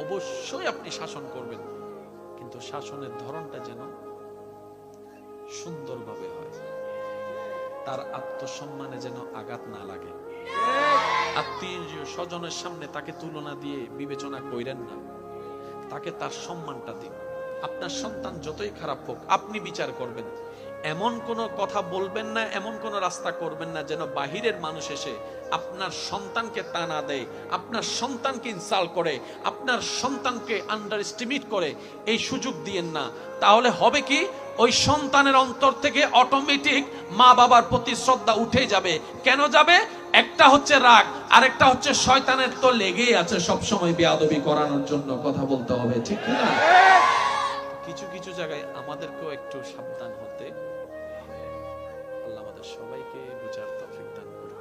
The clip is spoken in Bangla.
অবশ্যই আপনি শাসন করবেন, কিন্তু শাসনের ধরনটা যেন সুন্দরভাবে হয়, তার আত্মসম্মানে যেন আঘাত না লাগে। আত্মীয় স্বজনের সামনে তাকে তুলনা দিয়ে বিবেচনা কইরেন না, তাকে তার সম্মানটা দিন। আপনার সন্তান যতই খারাপ হোক আপনি বিচার করবেন, এমন কোন কথা বলবেন না, এমন কোন রাস্তা করবেন না যেন বাহিরের মানুষ এসে আপনার সন্তানকে টানা দেয়, আপনার সন্তানকে ইনসাল্ট করে, আপনার সন্তানকে আন্ডার এস্টিমেট করে। এই সুযোগ দিয়েন না। তাহলে হবে কি, ওই সন্তানের অন্তর থেকে অটোমেটিক মা বাবার প্রতি শ্রদ্ধা উঠে যাবে। কেন যাবে? একটা হচ্ছে রাগ, আরেকটা হচ্ছে শয়তানের তো লেগেই আছে সব সময় বেয়াদবি করানোর জন্য। কথা বলতে হবে, ঠিক না? কিছু কিছু জায়গায় আমাদেরকেও একটু সাবধান হতে। আল্লাহ আমাদের সবাইকে বুঝার তৌফিক দান করুন।